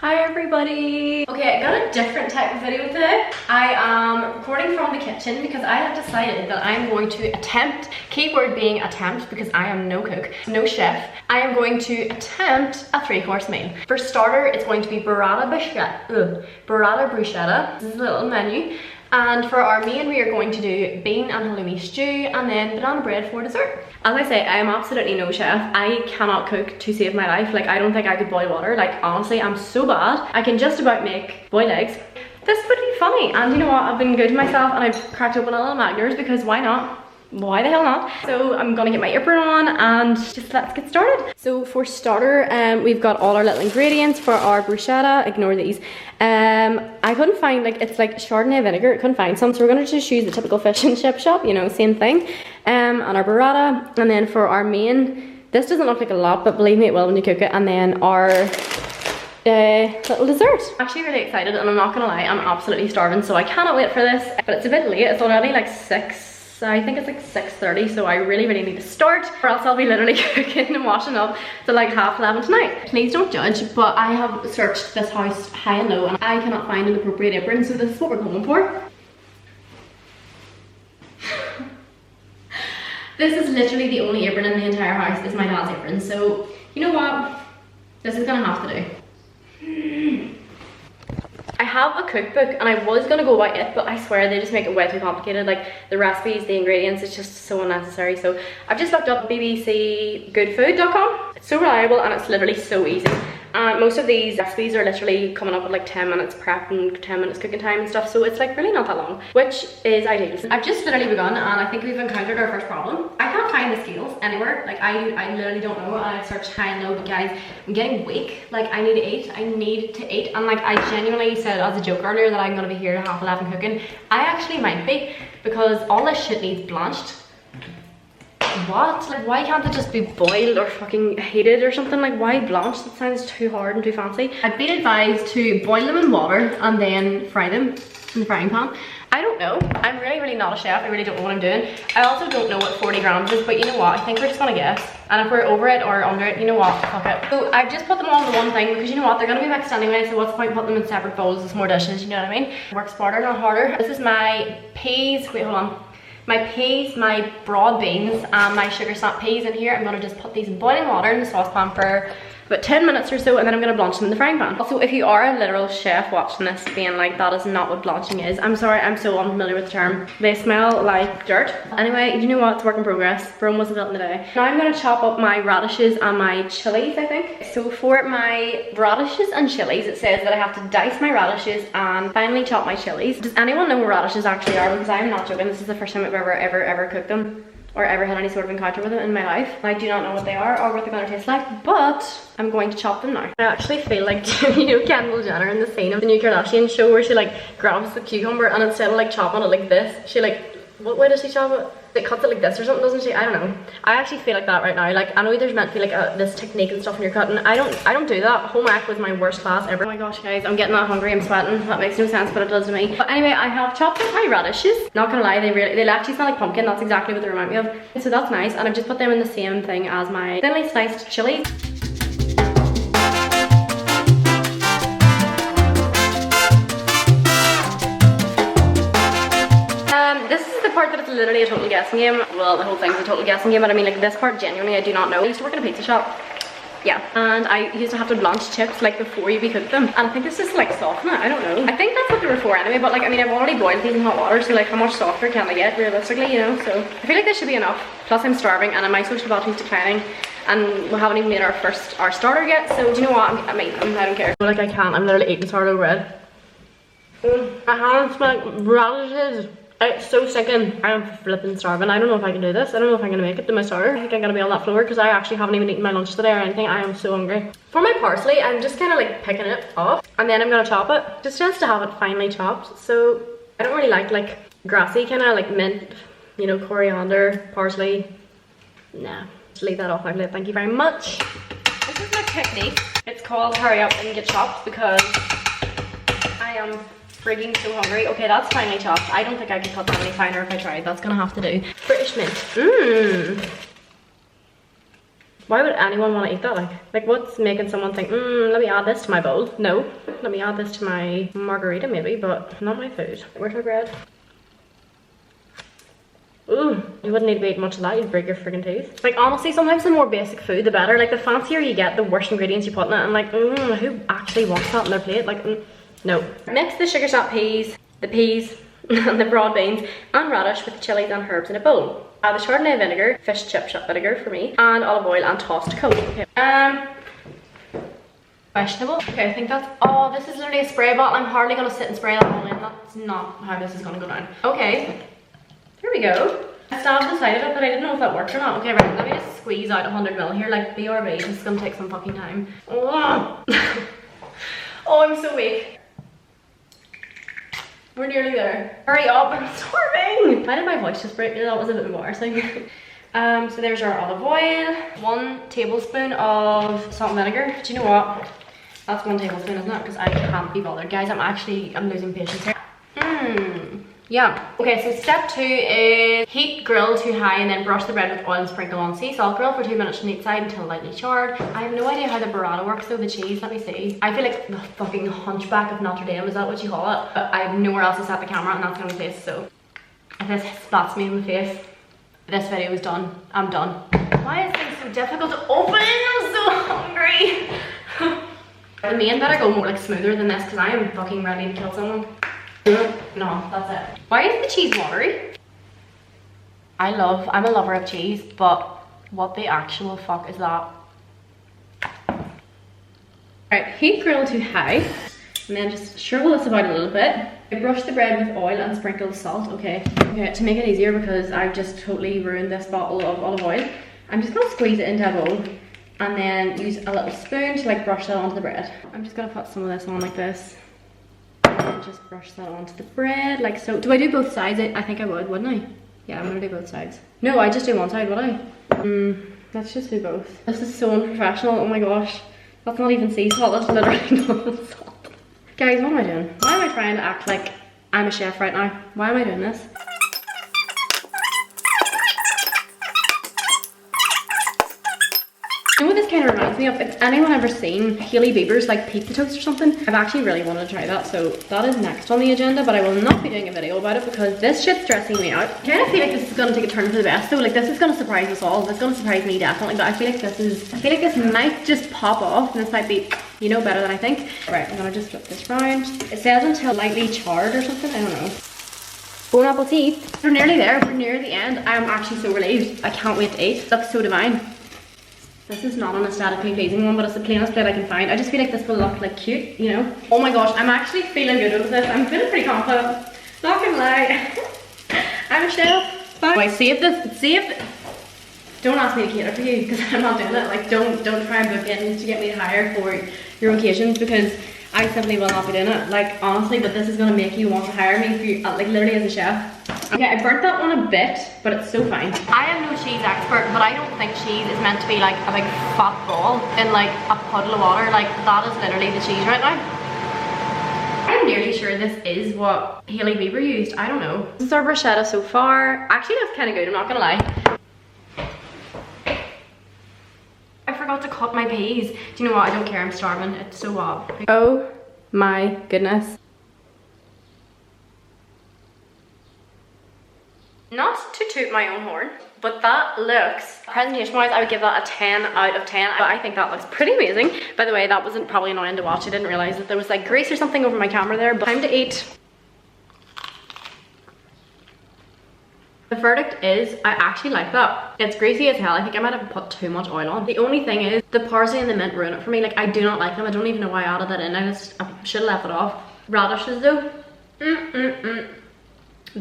Hi everybody! Okay, I got a different type of video today. I am recording from the kitchen because I have decided that I'm going to attempt, keyword being attempt because I am no cook, no chef. I am going to attempt a 3-course meal. For starter, it's going to be burrata bruschetta. This is a little menu. And for our main, we are going to do bean and halloumi stew and then banana bread for dessert. As I say, I am absolutely no chef. I cannot cook to save my life. Like, I don't think I could boil water. Like, honestly, I'm so bad. I can just about make boiled eggs. This would be funny. And you know what? I've been good to myself and I've cracked open a little Magners because why not? Why the hell not? So I'm gonna get my apron on and just let's get started. So for starter, we've got all our little ingredients for our bruschetta. Ignore these. I couldn't find, like, it's like Chardonnay vinegar. I couldn't find some, so we're gonna just use the typical fish and chip shop, you know, same thing. And our burrata, and then for our main, this doesn't look like a lot, but believe me, it will when you cook it. And then our little dessert. I'm actually really excited, and I'm not gonna lie, I'm absolutely starving, so I cannot wait for this. But it's a bit late. It's already like 6. I think it's like 6:30, so I really need to start, or else I'll be literally cooking and washing up till like 11:30 tonight. Please don't judge, but I have searched this house high and low and I cannot find an appropriate apron, so this is what we're going for. This is literally the only apron in the entire house, is my dad's apron, so you know what? This is gonna have to do. I have a cookbook and I was gonna go by it, but I swear they just make it way too complicated. Like the recipes, the ingredients, it's just so unnecessary. So I've just looked up bbcgoodfood.com. It's so reliable and it's literally so easy. Most of these recipes are literally coming up with like 10 minutes prep and 10 minutes cooking time and stuff, so it's like really not that long, which is ideal. I've just literally begun and I think we've encountered our first problem. I can't find the scales anywhere. Like I literally don't know, and I've searched high and low, but guys, I'm getting weak. Like I need to eat, and like I genuinely said as a joke earlier that I'm gonna be here at 11:30 cooking. I actually might be, because all this shit needs blanched. What? Like, why can't it just be boiled or fucking heated or something? Like, why blanched? That sounds too hard and too fancy. I've been advised to boil them in water and then fry them in the frying pan. I don't know. I'm really not a chef. I really don't know what I'm doing. I also don't know what 40 grams is, but you know what? I think we're just gonna guess. And if we're over it or under it, you know what? Fuck it. So I've just put them all into one thing because you know what? They're gonna be mixed anyway, so what's the point putting them in separate bowls? It's more dishes, you know what I mean? Work smarter, not harder. This is my peas. Wait, hold on. My peas, my broad beans, and my sugar snap peas in here. I'm gonna just put these in boiling water in the saucepan for about 10 minutes or so, and then I'm gonna blanch them in the frying pan. Also, if you are a literal chef watching this being like, that is not what blanching is, I'm sorry, I'm so unfamiliar with the term. They smell like dirt. Anyway, you know what, it's work in progress. Rome wasn't built in a day. Now I'm gonna chop up my radishes and my chilies, I think. So for my radishes and chilies, it says that I have to dice my radishes and finely chop my chilies. Does anyone know what radishes actually are? Because I'm not joking, this is the first time I've ever cooked them, or ever had any sort of encounter with them in my life. I do not know what they are or what they're gonna taste like, but I'm going to chop them now. I actually feel like, you know, Kendall Jenner in the scene of the new Kardashian show where she like grabs the cucumber and instead of like chopping it like this, she like, what way does she chop it? It cuts it like this or something, doesn't she? I don't know. I actually feel like that right now. Like, I know there's meant to be like this technique and stuff when you're cutting. I don't do that. Home ec was my worst class ever. Oh my gosh, guys, I'm getting that hungry. I'm sweating. That makes no sense, but it does to me. But anyway, I have chopped up my radishes. Not gonna lie, they actually smell like pumpkin. That's exactly what they remind me of. So that's nice. And I've just put them in the same thing as my thinly sliced chilies. This is the part that it's literally a total guessing game. Well, the whole thing's a total guessing game, but I mean, like, this part genuinely I do not know. I used to work in a pizza shop. Yeah, and I used to have to blanch chips like before you cook them, and I think this is like soften it. I don't know. I think that's what they were for anyway, but like, I mean, I've already boiled these in hot water, so like, how much softer can they get realistically, you know? So I feel like this should be enough. Plus I'm starving and my social battery's declining, and we haven't even made our starter yet, so do you know what? I don't care. Like, I can't. I'm literally eating sourdough bread. My hands smell like radishes. It's so sickening. I am flipping starving. I don't know if I can do this. I don't know if I'm gonna make it to my starter. I think I'm gonna be on that floor because I actually haven't even eaten my lunch today or anything. I am so hungry. For my parsley, I'm just kind of like picking it off and then I'm gonna chop it. Just to have it finely chopped. So I don't really like grassy kind of like mint, you know, coriander, parsley. Nah, just leave that off my plate. Thank you very much. This is my technique. It's called hurry up and get chopped because I am frigging so hungry. Okay, that's finely chopped. I don't think I could cut that any finer if I tried. That's gonna have to do. British mint. Why would anyone want to eat that? Like what's making someone think, let me add this to my bowl? No, let me add this to my margarita maybe, but not my food. Where's my bread? Ooh, you wouldn't need to eat much of that, you'd break your freaking teeth. Like honestly, sometimes the more basic food, the better. Like the fancier you get, the worse ingredients you put in it. And like, who actually wants that on their plate? Like, no. Mix the sugar snap peas, the peas, and the broad beans, and radish with the chilies and herbs in a bowl. Add the Chardonnay vinegar, fish chip vinegar for me, and olive oil and toss to coat. Okay. Vegetable. Okay, I think that's all. This is literally a spray bottle. I'm hardly gonna sit and spray that all in. That's not how this is gonna go down. Okay. Here we go. I stabbed the side of it, but I didn't know if that worked or not. Okay, right, let me just squeeze out 100 ml here, like BRB. This is gonna take some fucking time. Oh, oh, I'm so weak. We're nearly there. Hurry up, I'm starving. Why did my voice just break? That was a bit embarrassing. So there's our olive oil. 1 tablespoon of salt and vinegar. Do you know what? That's 1 tablespoon, isn't it? Because I can't be bothered. Guys, I'm losing patience here. Yeah. Okay, so step 2 is heat grill to high and then brush the bread with oil and sprinkle on sea salt. Grill for 2 minutes on each side until lightly charred. I have no idea how the burrata works though, the cheese. Let me see. I feel like the fucking hunchback of Notre Dame, is that what you call it? But I have nowhere else to set the camera and that's the only place, so if this splats me in the face, this video is done. I'm done. Why is this so difficult to open? I'm so hungry. The main better go more like smoother than this because I am fucking ready to kill someone. No, that's it. Why is the cheese watery? I'm a lover of cheese, but what the actual fuck is that? Alright, heat grill to high, and then just shrivel this about a little bit. I brush the bread with oil and sprinkle salt, okay. Okay, to make it easier because I've just totally ruined this bottle of olive oil, I'm just gonna squeeze it into a bowl and then use a little spoon to like brush that onto the bread. I'm just gonna put some of this on like this. And just brush that onto the bread like so. Do I do both sides? I think I would, wouldn't I? Yeah, I'm gonna do both sides. No, I just do one side, would I? Let's just do both. This is so unprofessional, oh my gosh. That's not even sea salt, that's literally not salt. Guys, what am I doing? Why am I trying to act like I'm a chef right now? Why am I doing this? You know what this kind of reminds me of? If anyone ever seen Hailey Bieber's like pizza toast or something, I've actually really wanted to try that, so that is next on the agenda, but I will not be doing a video about it because this shit's stressing me out. I kind of feel like this is going to take a turn for the best though, like this is going to surprise us all. It's going to surprise me definitely, but I feel like this might just pop off and this might be, you know, better than I think. Right, I'm gonna just flip this round. It says until lightly charred or something, I don't know. Bon appetit. We're nearly there, we're near the end. I am actually so relieved. I can't wait to eat. It looks so divine. This is not an aesthetically pleasing one, but it's the plainest plate I can find. I just feel like this will look like cute, you know? Oh my gosh, I'm actually feeling good with this. I'm feeling pretty confident. Not gonna lie. I'm a chef. Bye. Wait, don't ask me to cater for you because I'm not doing it. Like, don't try and book in to get me to hire for your occasions because I simply will not be doing it. Like, honestly, but this is gonna make you want to hire me for you, like literally as a chef. Okay, I burnt that one a bit, but it's so fine. I am no cheese expert, but I don't think cheese is meant to be like a big fat ball in like a puddle of water. Like, that is literally the cheese right now. I'm nearly sure this is what Hailey Bieber used. I don't know. This is our bruschetta so far. Actually, that's kind of good, I'm not gonna lie. I forgot to cut my peas. Do you know what? I don't care, I'm starving. It's so hot. Oh my goodness. Not to toot my own horn, but that looks, presentation wise, I would give that a 10 out of 10. But I think that looks pretty amazing. By the way, that wasn't probably annoying to watch. I didn't realize that there was like grease or something over my camera there, but time to eat. The verdict is, I actually like that. It's greasy as hell. I think I might have put too much oil on. The only thing is, the parsley and the mint ruin it for me. Like, I do not like them. I don't even know why I added that in. I should have left it off. Radishes though,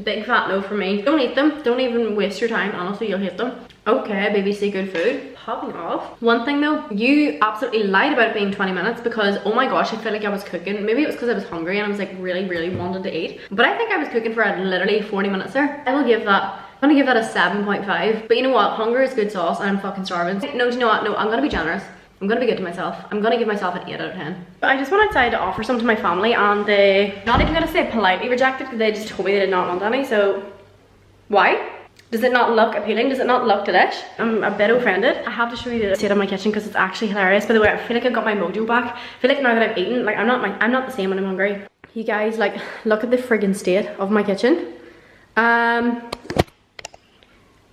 big fat no for me. Don't eat them. Don't even waste your time. Honestly, you'll hate them. Okay, BBC Good Food. Popping off. One thing though, you absolutely lied about it being 20 minutes because, oh my gosh, I feel like I was cooking. Maybe it was because I was hungry and I was like really wanted to eat. But I think I was cooking for literally 40 minutes there. I will give that, I'm gonna give that a 7.5. But you know what? Hunger is good sauce and I'm fucking starving. No, do you know what? No, I'm gonna be generous. I'm gonna be good to myself. I'm gonna give myself an 8 out of 10. But I just went outside to offer some to my family and they, not even gonna say politely rejected because they just told me they did not want any, so why? Does it not look appealing? Does it not look delish? I'm a bit offended. I have to show you the state of my kitchen because it's actually hilarious. By the way, I feel like I've got my mojo back. I feel like now that I've eaten, like I'm not the same when I'm hungry. You guys, like, look at the friggin' state of my kitchen. That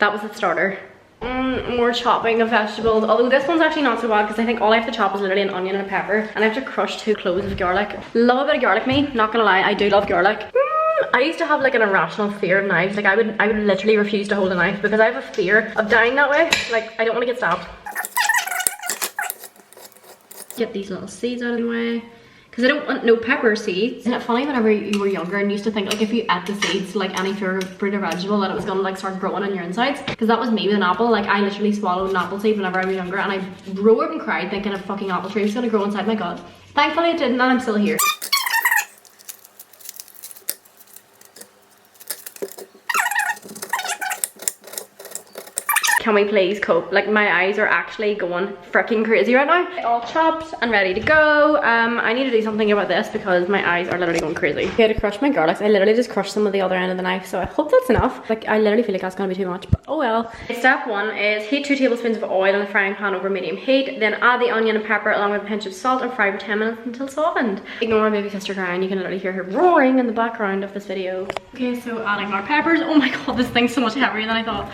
was the starter. More chopping of vegetables, although this one's actually not so bad because I think all I have to chop is literally an onion and a pepper, and I have to crush 2 cloves of garlic. Love a bit of garlic, me, not gonna lie, I do love garlic. I used to have like an irrational fear of knives. Like I would literally refuse to hold a knife because I have a fear of dying that way. Like I don't want to get stabbed. Get these little seeds out of the way because I don't want no pepper seeds. Isn't it funny whenever you were younger and you used to think like if you ate the seeds like any fruit or vegetable that it was gonna like start growing on your insides? Because that was me with an apple. Like I literally swallowed an apple seed whenever I was younger and I roared and cried thinking a fucking apple tree was gonna grow inside my gut. Thankfully it didn't and I'm still here. Can we please cope? Like my eyes are actually going freaking crazy right now. All chopped and ready to go. I need to do something about this because my eyes are literally going crazy. Okay, to crush my garlics, I literally just crushed some of the other end of the knife, so I hope that's enough. Like I literally feel like that's gonna be too much, but oh well. Step 1 is heat 2 tablespoons of oil in a frying pan over medium heat, then add the onion and pepper along with a pinch of salt and fry for 10 minutes until softened. Ignore my baby sister crying, you can literally hear her roaring in the background of this video. Okay, so adding our peppers. Oh my god, this thing's so much heavier than I thought.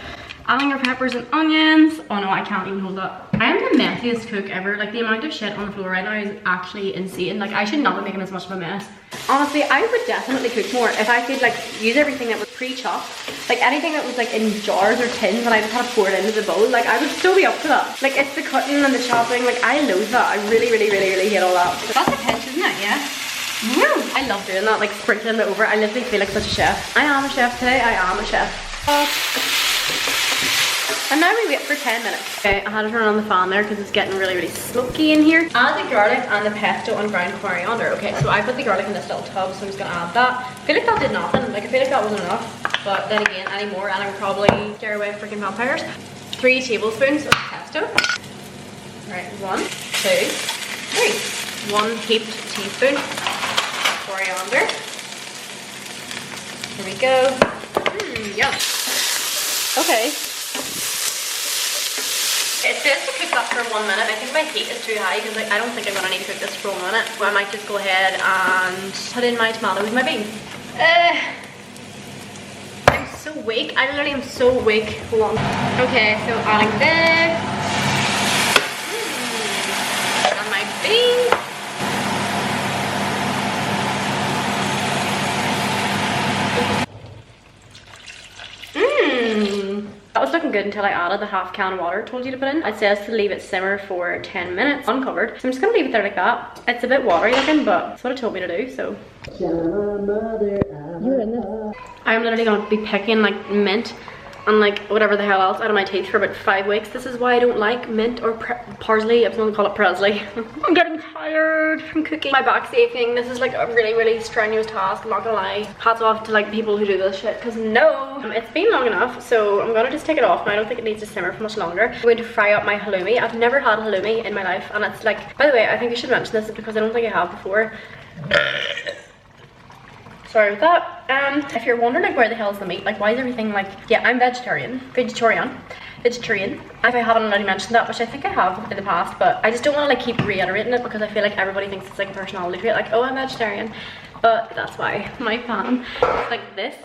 Adding our peppers and onions. Oh no, I can't even hold that. I am the messiest cook ever. Like the amount of shit on the floor right now is actually insane. Like I should not be making as much of a mess. Honestly, I would definitely cook more if I could like use everything that was pre-chopped. Like anything that was like in jars or tins and I just had to pour it into the bowl. Like I would still be up to that. Like it's the cutting and the chopping. Like I loathe that. I really hate all that. But that's a pinch, isn't it? Yeah. Woo! I love doing that, like sprinkling it over. I literally feel like such a chef. I am a chef today. I am a chef. And now we wait for 10 minutes. Okay, I had to turn on the fan there because it's getting really smoky in here. Add the garlic and the pesto and ground coriander. Okay, so I put the garlic in this little tub, so I'm just gonna add that. I feel like that did nothing. Like I feel like that wasn't enough. But then again, any more and I would probably scare away freaking vampires. 3 tablespoons of pesto. Right, 1, 2, 3. 1 heaped teaspoon coriander. Here we go. Yum. Okay. It says to cook that for 1 minute. I think my heat is too high because like, I don't think I'm gonna need to cook this for 1 minute. So I might just go ahead and put in my tomatoes and my beans. I'm so weak. I literally am so weak. Hold on. Okay, so adding this. And my beans. That was looking good until I added the half can of water I told you to put in. It says to leave it simmer for 10 minutes uncovered. So I'm just gonna leave it there like that. It's a bit watery looking, but that's what it told me to do, so. You're in this. I'm literally gonna be picking like mint and like whatever the hell else out of my teeth for about 5 weeks. This is why I don't like mint or parsley. I was gonna call it Presley. I'm getting tired from cooking. My back's aching. This is like a really strenuous task, I'm not gonna lie. Hats off to like people who do this shit, because no, it's been long enough, so I'm gonna just take it off now. I don't think it needs to simmer for much longer. I'm going to fry up my halloumi. I've never had halloumi in my life, and it's like, by the way, I think I should mention this because I don't think I have before. Sorry about that. If you're wondering like where the hell is the meat, like why is everything like, yeah, I'm vegetarian. If I haven't already mentioned that, which I think I have in the past, but I just don't want to like keep reiterating it because I feel like everybody thinks it's like a personality trait, like, oh, I'm vegetarian. But that's why my pan is like this.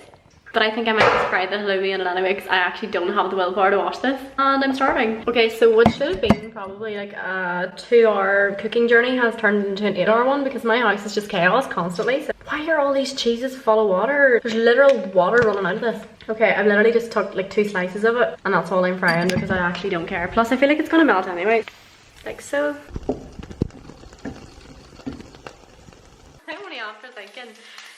But I think I might just fry the halloumi in it anyway because I actually don't have the willpower to wash this and I'm starving. Okay, so what should have been probably like a 2-hour cooking journey has turned into an 8-hour one because my house is just chaos constantly. So why are all these cheeses full of water? There's literal water running out of this. Okay, I've literally just took like 2 slices of it and that's all I'm frying because I actually don't care. Plus I feel like it's gonna melt anyway. Like so. I'm only after thinking,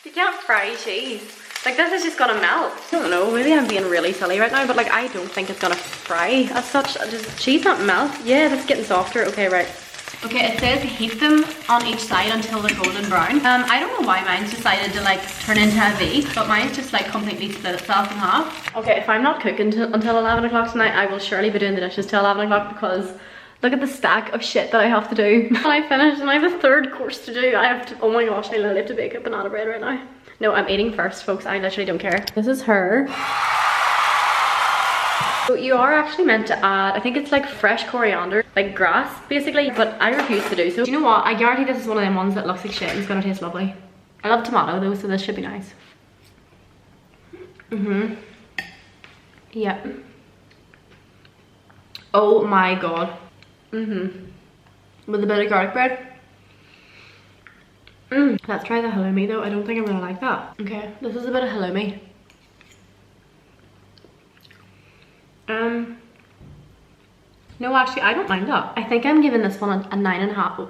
you can't fry cheese. Like this is just gonna melt. I don't know, maybe I'm being really silly right now, but like I don't think it's gonna fry as such. Does cheese not melt? Yeah, that's getting softer. Okay, right. Okay, it says heat them on each side until they're golden brown. I don't know why mine's decided to like turn into a V, but mine's just like completely split itself in half. Okay, if I'm not cooking until 11 o'clock tonight, I will surely be doing the dishes till 11 o'clock because look at the stack of shit that I have to do. When I finish and I have a 3rd course to do, I have to, oh my gosh, I literally have to bake a banana bread right now. No, I'm eating first, folks. I literally don't care. This is her. So you are actually meant to add, I think it's like fresh coriander, like grass basically, but I refuse to do so. Do you know what? I guarantee this is one of them ones that looks like shit and it's gonna taste lovely. I love tomato though, so this should be nice. Yeah. Oh my god. With a bit of garlic bread. Let's try the halloumi though. I don't think I'm gonna like that. Okay, this is a bit of halloumi. No, actually, I don't mind that. I think I'm giving this one a 9.5.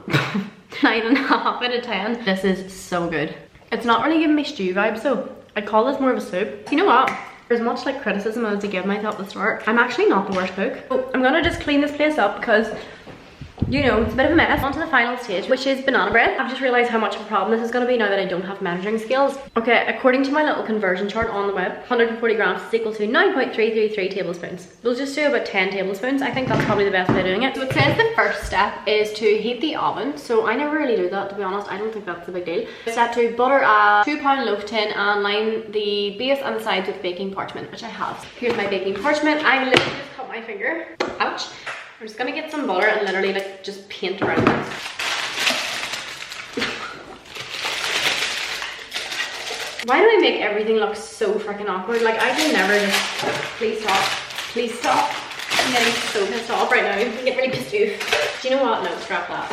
9.5 out of 10. This is so good. It's not really giving me stew vibes though. I'd call this more of a soup. You know what? For as much like criticism as I give myself at the start, I'm actually not the worst cook. So I'm gonna just clean this place up because, you know, it's a bit of a mess. On to the final stage, which is banana bread. I've just realized how much of a problem this is going to be now that I don't have measuring scales. Okay, according to my little conversion chart on the web, 140 grams is equal to 9.333 tablespoons. We'll just do about 10 tablespoons. I think that's probably the best way of doing it. So it says the first step is to heat the oven. So I never really do that, to be honest. I don't think that's a big deal. Step 2, butter a 2-pound loaf tin and line the base and the sides with baking parchment, which I have. Here's my baking parchment. I literally just cut my finger. Ouch. I'm just gonna get some butter and literally like just paint around this. Why do I make everything look so freaking awkward? Like I can never just, please stop, please stop. I'm getting so pissed off right now. I'm getting really pissed off. Do you know what? No, scrap that.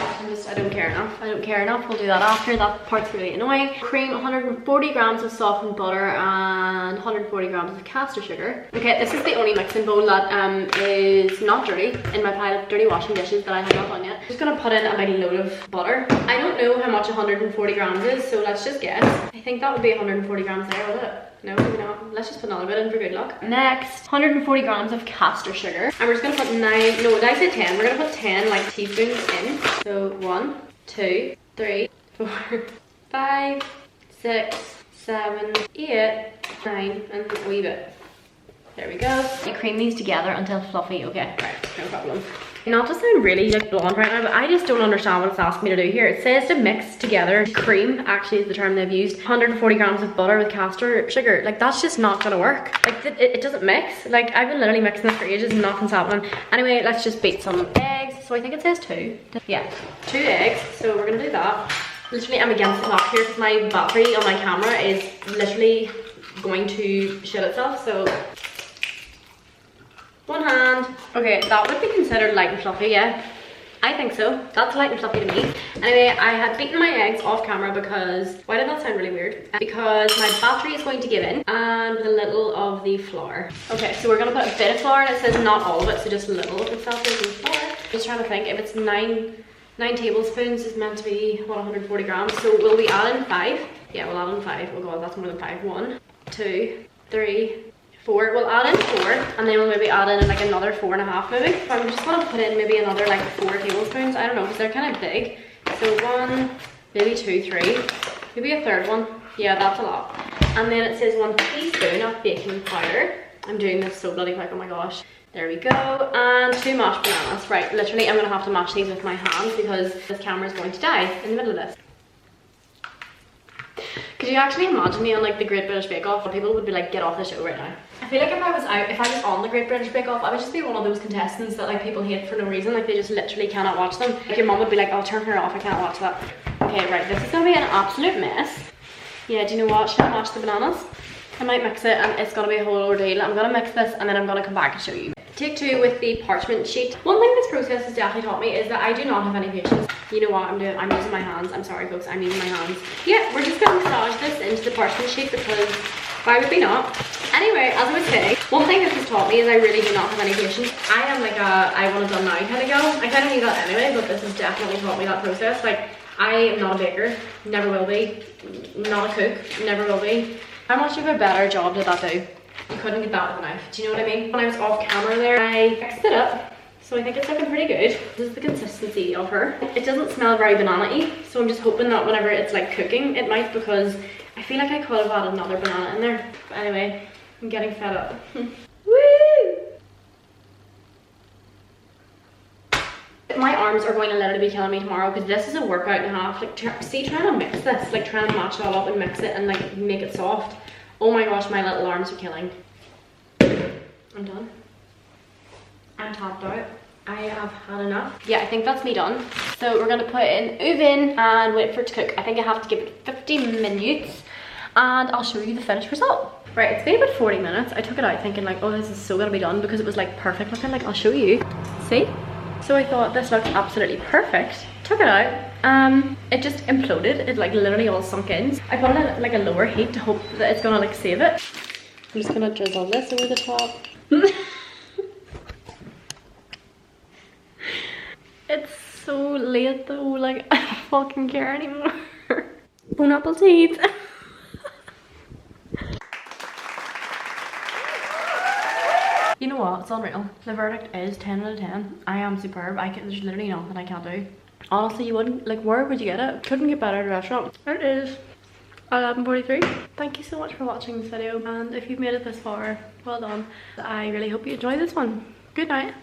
I don't care enough. I don't care enough. We'll do that after. That part's really annoying. Cream, 140 grams of softened butter and 140 grams of caster sugar. Okay, this is the only mixing bowl that is not dirty in my pile of dirty washing dishes that I have not done yet. I'm just gonna put in a big load of butter. I don't know how much 140 grams is, so let's just guess. I think that would be 140 grams there, would it? No, maybe not. Let's just put another bit in for good luck. Next, 140 grams of caster sugar. And we're just gonna put 9, no, did I say 10? We're gonna put 10 like teaspoons in. So 1, 2, 3, 4, 5, 6, 7, 8, 9, and a wee bit. There we go. You cream these together until fluffy. Okay, right, no problem. Not to sound really like blonde right now, but I just don't understand what it's asking me to do here. It says to mix together cream, actually is the term they've used, 140 grams of butter with caster sugar. Like that's just not gonna work. Like it doesn't mix. Like I've been literally mixing this for ages and nothing's happening. Anyway, let's just beat some eggs. So I think it says 2. Yeah, 2 eggs. So we're gonna do that. Literally I'm against the clock here because my battery on my camera is literally going to shit itself. So one hand. Okay, that would be considered light and fluffy, yeah. I think so. That's light and fluffy to me. Anyway, I had beaten my eggs off camera because, why did that sound really weird? Because my battery is going to give in and with a little of the flour. Okay, so we're gonna put a bit of flour and it says not all of it, so just a little of itself is in flour. Just trying to think, if it's 9 tablespoons is meant to be, what, 140 grams. So will we add in 5? Yeah, we'll add in 5. Oh god, that's more than 5. 1, 2, 3, 4. We'll add in 4 and then we'll maybe add in like another 4.5 maybe. So I'm just gonna put in maybe another like 4 tablespoons. I don't know because they're kind of big. So 1, maybe 2, 3, maybe a third one. Yeah, that's a lot. And then it says 1 teaspoon of baking powder. I'm doing this so bloody quick, oh my gosh. There we go. And 2 mashed bananas. Right, literally I'm gonna have to mash these with my hands because this camera is going to die in the middle of this. Could you actually imagine me on like the Great British Bake Off? People would be like, get off the show right now. I feel like if I was on the Great British Bake Off, I would just be one of those contestants that like people hate for no reason. Like they just literally cannot watch them. Like your mom would be like, I'll turn her off, I can't watch that. Okay, right, this is gonna be an absolute mess. Yeah, do you know what? Should I mash the bananas? I might mix it and it's gonna be a whole ordeal. I'm gonna mix this and then I'm gonna come back and show you. Take 2 with the parchment sheet. One thing this process has definitely taught me is that I do not have any patience. You know what I'm doing? I'm using my hands. I'm sorry folks, I'm using my hands. Yeah, we're just gonna massage this into the parchment sheet because why would we not? Anyway, as I was saying, one thing this has taught me is I really do not have any patience. I am like a I want it done now kind of girl. I kind of knew that anyway, but this has definitely taught me that process. Like I am not a baker, never will be. Not a cook, never will be. How much of a better job did that do? You couldn't get that with a knife. Do you know what I mean? When I was off camera there, I fixed it up. So I think it's looking pretty good. This is the consistency of her. It doesn't smell very banana-y, so I'm just hoping that whenever it's like cooking, it might, because I feel like I could have added another banana in there. But anyway, I'm getting fed up. Woo! My arms are going to literally be killing me tomorrow because this is a workout and a half. Like, trying to mix this, like trying to mash it all up and mix it and like make it soft. Oh my gosh, my little arms are killing. I'm done. I'm tapped out. I have had enough. Yeah, I think that's me done. So we're gonna put it in oven and wait for it to cook. I think I have to give it 50 minutes and I'll show you the finished result. Right, it's been about 40 minutes. I took it out thinking like, oh, this is so gonna be done because it was like perfect looking. Like, I'll show you. See? So I thought this looks absolutely perfect. Took it out. It just imploded. It like literally all sunk in. I put it at like a lower heat to hope that it's gonna like save it. I'm just gonna drizzle this over the top. It's so late though, like I don't fucking care anymore. Bon appetit. You know what, it's unreal. The verdict is 10 out of 10. I am superb. There's literally nothing I can't do. Honestly, you wouldn't, like, where would you get it? Couldn't get better at a restaurant. It is 11:43. Thank you so much for watching this video, and if you've made it this far, well done. I really hope you enjoyed this one. Good night.